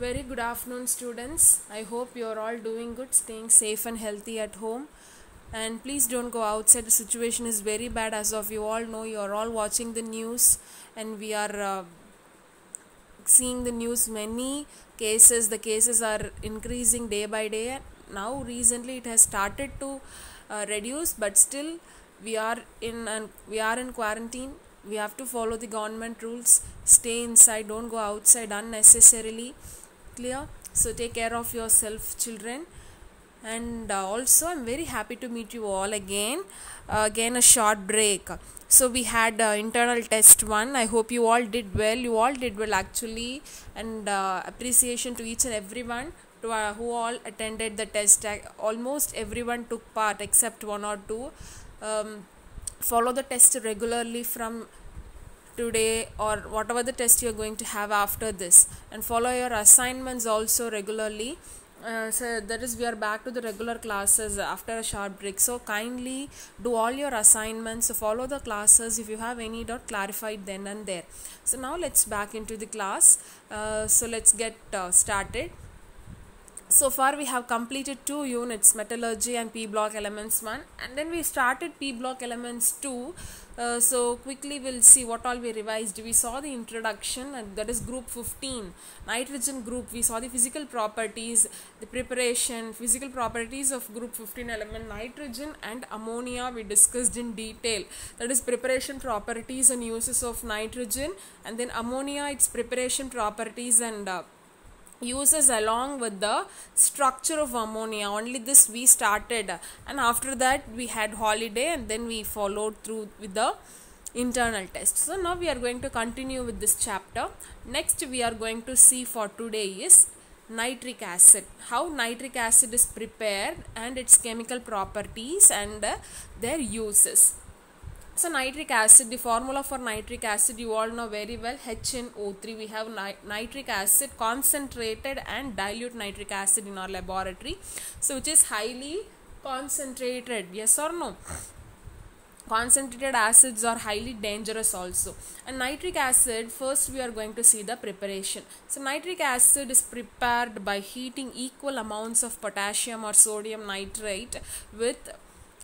Very good afternoon, students. I hope you're all doing good, staying safe and healthy at home. And please don't go outside. The situation is very bad, as of you all know. You're all watching the news, and we are seeing the news. Many cases, the cases are increasing day by day. Now, recently, it has started to reduce, but still, we are in quarantine. We have to follow the government rules. Stay inside. Don't go outside unnecessarily. Clear? So take care of yourself, children. And also I'm very happy to meet you all again. Again, a short break. So we had internal test 1. I hope you all did well. You all did well actually, and appreciation to each and everyone who all attended the test. Almost everyone took part except one or two. Follow the test regularly from today or whatever the test you're going to have after this, and follow your assignments also regularly. So that is, we are back to the regular classes after a short break, so kindly do all your assignments, follow the classes. If you have any doubt, clarify it then and there. So now let's back into the class. So let's get started. So far we have completed 2 units, metallurgy and P block elements 1, and then we started P block elements 2. So quickly we'll see what all we revised. We saw the introduction, and that is group 15, nitrogen group. We saw the physical properties, the preparation, physical properties of group 15 element nitrogen and ammonia we discussed in detail. That is preparation properties and uses of nitrogen, and then ammonia, its preparation properties and uses along with the structure of ammonia. Only this we started, and after that we had holiday, and then we followed through with the internal test. So now we are going to continue with this chapter. Next we are going to see for today is nitric acid, how nitric acid is prepared and its chemical properties and their uses. So nitric acid, the formula for nitric acid you all know very well, HNO3. We have nitric acid, concentrated and dilute nitric acid in our laboratory, so which is highly concentrated. Yes or no? Concentrated acids are highly dangerous also. And nitric acid, first we are going to see the preparation. So nitric acid is prepared by heating equal amounts of potassium or sodium nitrate with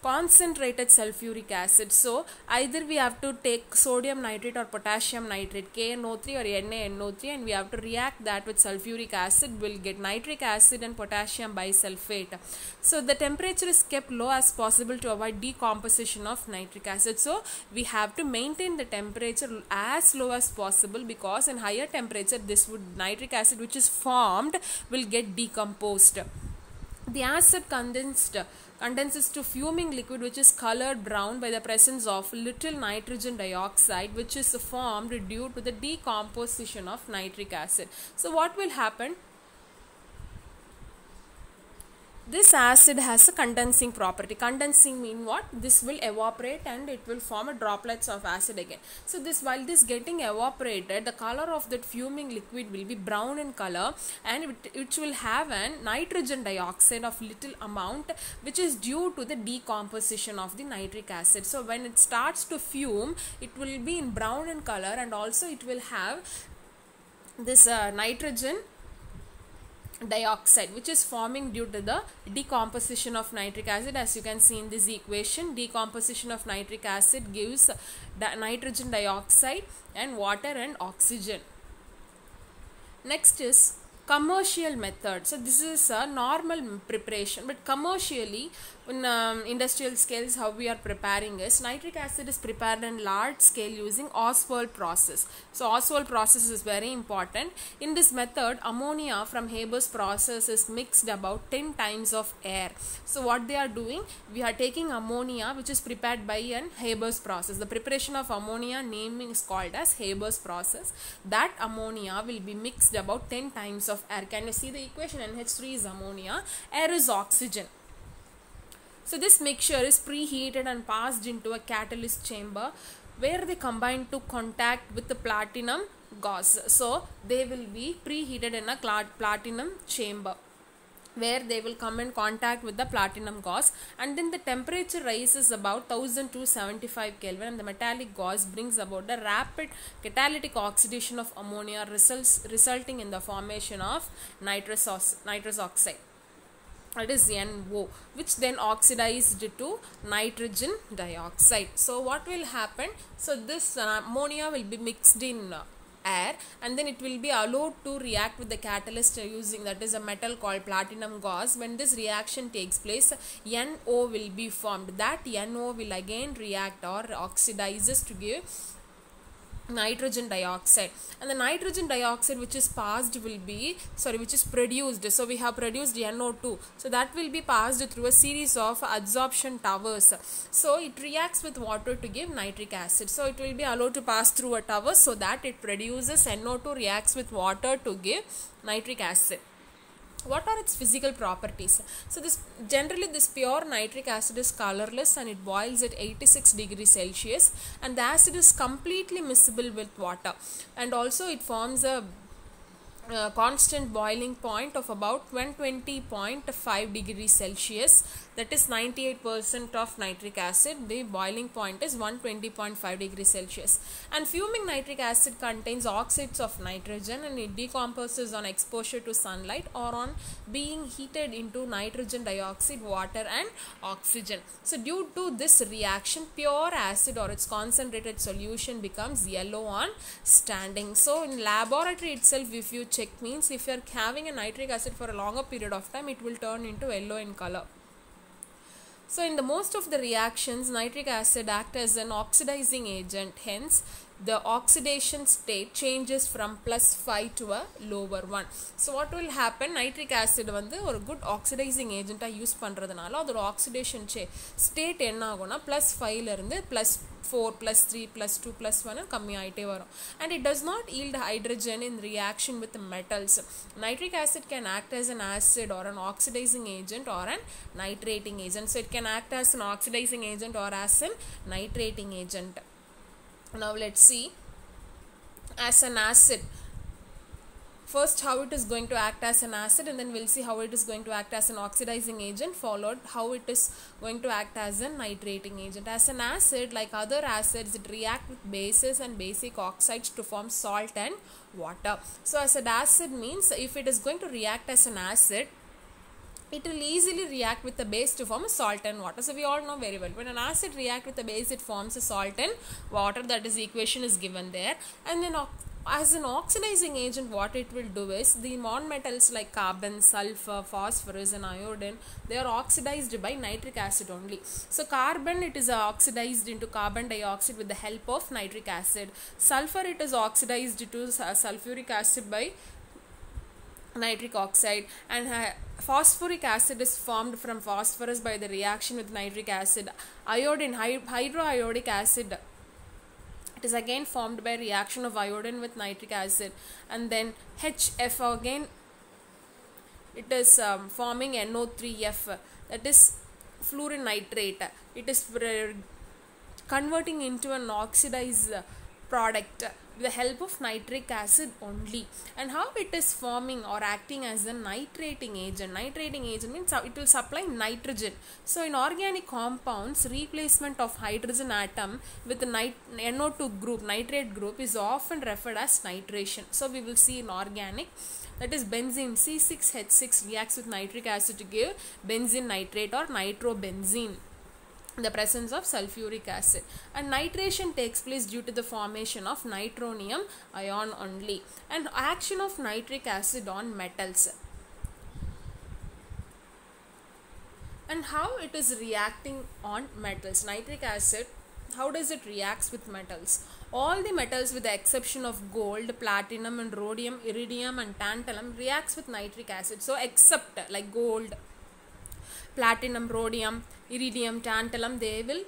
concentrated sulfuric acid. So either we have to take sodium nitrate or potassium nitrate, KNO3 or NaNO3, and we have to react that with sulfuric acid. We'll get nitric acid and potassium bisulfate. So the temperature is kept low as possible to avoid decomposition of nitric acid. So we have to maintain the temperature as low as possible, because in higher temperature this nitric acid which is formed will get decomposed. The acid condenses to fuming liquid which is colored brown by the presence of little nitrogen dioxide, which is formed due to the decomposition of nitric acid. So what will happen? This acid has a condensing property. Condensing mean what? This will evaporate and it will form a droplets of acid again. So this, while this getting evaporated, the color of that fuming liquid will be brown in color, and it will have an nitrogen dioxide of little amount, which is due to the decomposition of the nitric acid. So when it starts to fume, it will be in brown in color, and also it will have this nitrogen dioxide which is forming due to the decomposition of nitric acid. As you can see in this equation, decomposition of nitric acid gives nitrogen dioxide and water and oxygen. Next is commercial method. So this is a normal preparation, but commercially in industrial scales how we are preparing is nitric acid is prepared in large scale using Ostwald process. So Ostwald process is very important. In this method, ammonia from Haber's process is mixed about 10 times of air. So what they are doing, we are taking ammonia which is prepared by an Haber's process. The preparation of ammonia naming is called as Haber's process. That ammonia will be mixed about 10 times of air. Can you see the equation? NH3 is ammonia, air is oxygen. So this mixture is preheated and passed into a catalyst chamber where they combine to contact with the platinum gauze. So they will be preheated in a platinum chamber. where they will come in contact with the platinum gauze, and then the temperature rises about 1275 Kelvin, and the metallic gauze brings about the rapid catalytic oxidation of ammonia, resulting in the formation of nitrous oxide, that is NO, which then oxidized to nitrogen dioxide. So what will happen? So this ammonia will be mixed in air, and then it will be allowed to react with the catalyst using, that is a metal called platinum gauze. When this reaction takes place, NO will be formed. That NO will again react or oxidizes to give nitrogen dioxide, and the nitrogen dioxide which is produced, so we have produced NO2, so that will be passed through a series of adsorption towers, so it reacts with water to give nitric acid. So it will be allowed to pass through a tower so that it produces NO2, reacts with water to give nitric acid. What are its physical properties? So generally this pure nitric acid is colorless and it boils at 86 degrees Celsius, and the acid is completely miscible with water, and also it forms a constant boiling point of about 120.5 degrees Celsius, that is 98% of nitric acid. The boiling point is 120.5 degrees Celsius, and fuming nitric acid contains oxides of nitrogen, and it decomposes on exposure to sunlight or on being heated into nitrogen dioxide, water and oxygen. So due to this reaction, pure acid or its concentrated solution becomes yellow on standing. So in laboratory itself, if you check, means if you are having a nitric acid for a longer period of time, it will turn into yellow in color. So in the most of the reactions, nitric acid acts as an oxidizing agent, hence the oxidation state changes from +5 to a lower one. So what will happen? Nitric acid வந்து ஒரு good oxidizing agent use பண்றதுனால அதோட oxidation state என்ன ஆகும்னா +5 ல இருந்து +4 +3 +2 +1 கம்மி ஆயிட்டே வரும், and it does not yield hydrogen in reaction with metals. Nitric acid can act as an acid or an oxidizing agent or an nitrating agent. So it can act as an oxidizing agent or as an nitrating agent. Now let's see, as an acid, first how it is going to act as an acid, and then we'll see how it is going to act as an oxidizing agent, followed how it is going to act as a nitrating agent. As an acid, like other acids, it reacts with bases and basic oxides to form salt and water. So as an acid means, if it is going to react as an acid, it will easily react with the base to form a salt and water. So we all know very well, when an acid reacts with the base, it forms a salt and water. That is, the equation is given there. And then as an oxidizing agent, what it will do is, the non-metals like carbon, sulfur, phosphorus and iodine, they are oxidized by nitric acid only. So carbon, it is oxidized into carbon dioxide with the help of nitric acid. Sulfur, it is oxidized to sulfuric acid by nitric oxide, and phosphoric acid is formed from phosphorus by the reaction with nitric acid. Iodine, hydroiodic acid, it is again formed by reaction of iodine with nitric acid, and then HF again, it is forming NO3F, that is fluorine nitrate. It is converting into an oxidized product with the help of nitric acid only. And how it is forming or acting as a nitrating agent? Nitrating agent means it will supply nitrogen. So in organic compounds, replacement of hydrogen atom with the NO2 group, nitrate group, is often referred as nitration. So we will see in organic, that is benzene C6H6 reacts with nitric acid to give benzene nitrate or nitrobenzene, the presence of sulfuric acid. And nitration takes place due to the formation of nitronium ion only. And action of nitric acid on metals, and how it is reacting on metals. Nitric acid, how does it reacts with metals? All the metals with the exception of gold, platinum and rhodium, iridium and tantalum reacts with nitric acid. So except like gold, platinum, rhodium, iridium, tantalum, they will,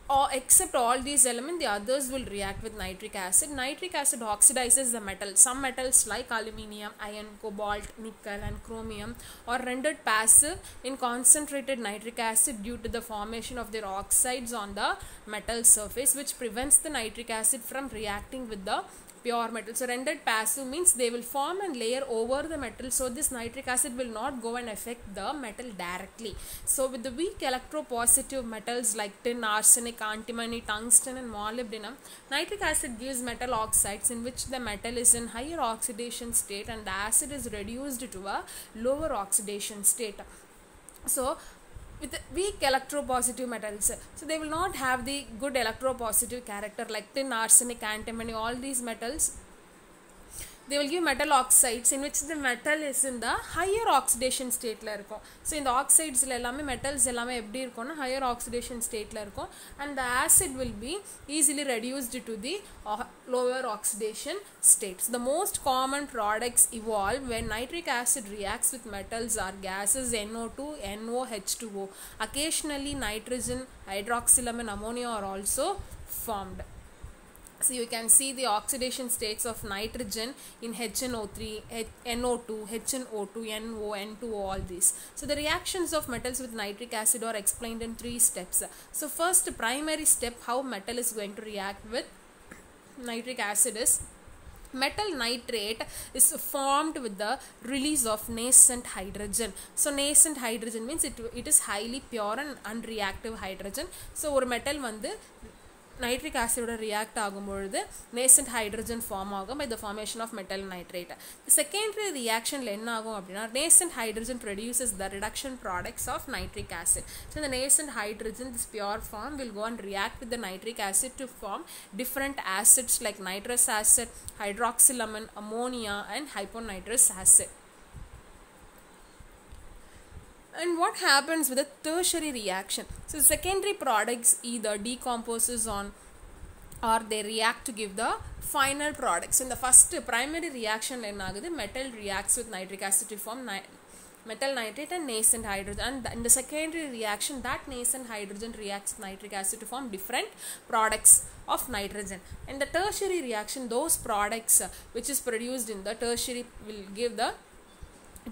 or except all these elements, the others will react with nitric acid. Nitric acid oxidizes the metal. Some metals like aluminium, iron, cobalt, nickel and chromium are rendered passive in concentrated nitric acid due to the formation of their oxides on the metal surface, which prevents the nitric acid from reacting with the pure metal. So rendered passive means they will form and layer over the metal, so this nitric acid will not go and affect the metal directly. So with the weak electropositive metals like tin, arsenic, antimony, tungsten and molybdenum, nitric acid gives metal oxides in which the metal is in higher oxidation state and the acid is reduced to a lower oxidation state. So with the weak electropositive metals, so they will not have the good electropositive character like tin, arsenic, antimony, all these metals. They will give metal oxides in which the metal is in the higher oxidation state la irukum. So in the oxides la ellame metals ellame eppadi irukona higher oxidation state la irukum, and the acid will be easily reduced to the lower oxidation states. The most common products evolve when nitric acid reacts with metals are gases NO2, NOH2O. Occasionally nitrogen, hydroxyl and ammonia are also formed. So you can see the oxidation states of nitrogen in HNO3, NO2, HNO2, NO, N2O, all these. So the reactions of metals with nitric acid are explained in 3 steps. So first primary step, how metal is going to react with nitric acid is, metal nitrate is formed with the release of nascent hydrogen. So nascent hydrogen means it is highly pure and unreactive hydrogen. So ஒரு metal வந்து nitric acid react ஆகும்பொழுது nascent hydrogen form ஆகும் by the formation of metal nitrate. The secondary reaction என்ன ஆகும் அப்படின்னா, nascent hydrogen produces the reduction products of nitric acid. So the nascent hydrogen, this pure form, will go and react with the nitric acid to form different acids like nitrous acid, hydroxylamine, ammonia and hyponitrous acid. And what happens with the tertiary reaction? So secondary products either decomposes on or they react to give the final products. So in the first primary reaction metal reacts with nitric acid to form metal nitrate and nascent hydrogen, and in the secondary reaction that nascent hydrogen reacts with nitric acid to form different products of nitrogen. In the tertiary reaction, those products which is produced in the tertiary will give the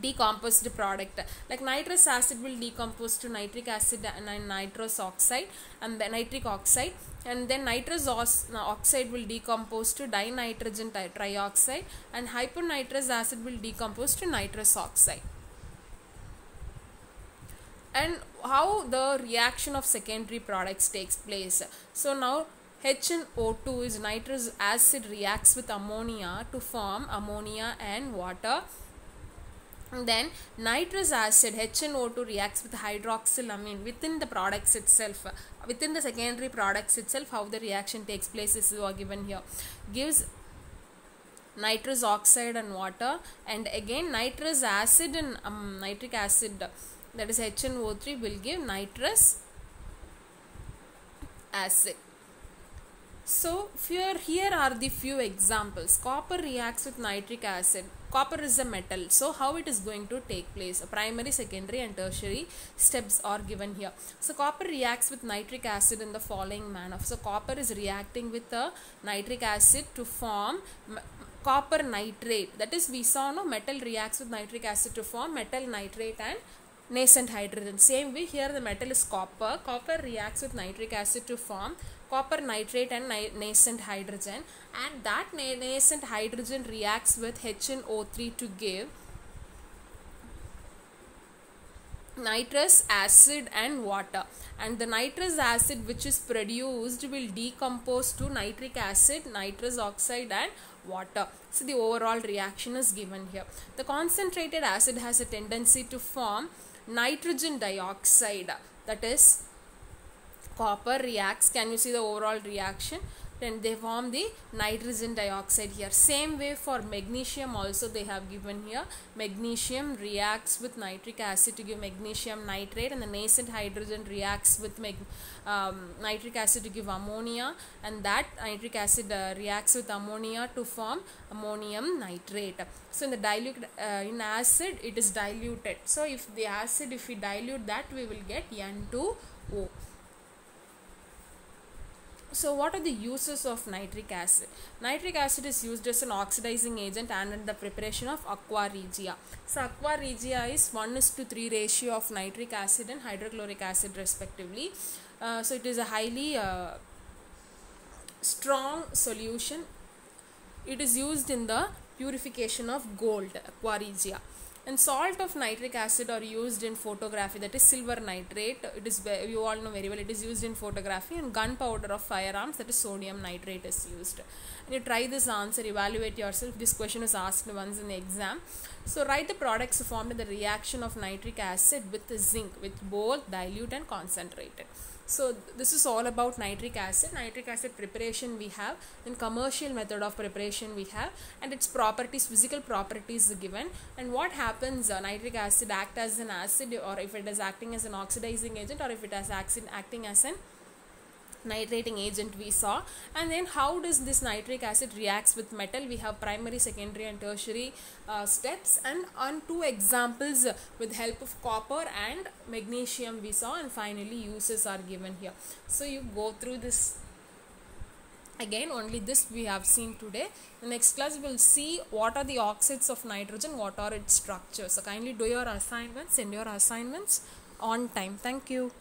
decomposed product. Like nitrous acid will decompose to nitric acid and nitrous oxide and then nitric oxide, and then nitrous oxide will decompose to dinitrogen trioxide, and hyponitrous acid will decompose to nitrous oxide. And how the reaction of secondary products takes place? So now HNO2 is nitrous acid reacts with ammonia to form ammonia and water. And then nitrous acid HNO2 reacts with hydroxylamine within the products itself, within the secondary products itself. How the reaction takes place is given here. Gives nitrous oxide and water, and again nitrous acid and nitric acid, that is HNO3, will give nitrous acid. So here are the few examples. Copper reacts with nitric acid. Copper is a metal, so how it is going to take place? Primary, secondary and tertiary steps are given here. So copper reacts with nitric acid in the following manner. So copper is reacting with the nitric acid to form copper nitrate. That is, we saw no, metal reacts with nitric acid to form metal nitrate and nascent hydrogen. Same way here the metal is copper. Copper reacts with nitric acid to form copper nitrate and nascent hydrogen, and that nascent hydrogen reacts with HNO3 to give nitrous acid and water, and the nitrous acid which is produced will decompose to nitric acid, nitrous oxide and water. So the overall reaction is given here. The concentrated acid has a tendency to form nitrogen dioxide, that is, copper reacts, can you see the overall reaction? Then they form the nitrogen dioxide here. Same way for magnesium also they have given here. Magnesium reacts with nitric acid to give magnesium nitrate, and the nascent hydrogen reacts with nitric acid to give ammonia, and that nitric acid reacts with ammonia to form ammonium nitrate. So in the in acid it is diluted. So if the acid, if we dilute that, we will get N2O. So what are the uses of nitric acid? Nitric acid is used as an oxidizing agent and in the preparation of aqua regia. So aqua regia is 1:3 ratio of nitric acid and hydrochloric acid respectively. So it is a highly strong solution it is used in the purification of gold, aqua regia. And salt of nitric acid are used in photography, that is silver nitrate. It is, you all know very well, it is used in photography. And gunpowder of firearms, that is sodium nitrate, is used. And you try this answer, evaluate yourself. This question is asked once in the exam. So write the products formed in the reaction of nitric acid with zinc, with both dilute and concentrated. So this is all about nitric acid. Nitric acid preparation we have, then commercial method of preparation we have, and its properties, physical properties given. And what happens, nitric acid act as an acid, or if it is acting as an oxidizing agent, or if it is acting as an nitrating agent we saw. And then how does this nitric acid reacts with metal? We have primary, secondary and tertiary steps, and on 2 examples with help of copper and magnesium we saw, and finally uses are given here. So you go through this again. Only this we have seen today. The next class we will see what are the oxides of nitrogen, what are its structures. So kindly do your assignments, send your assignments on time. Thank you.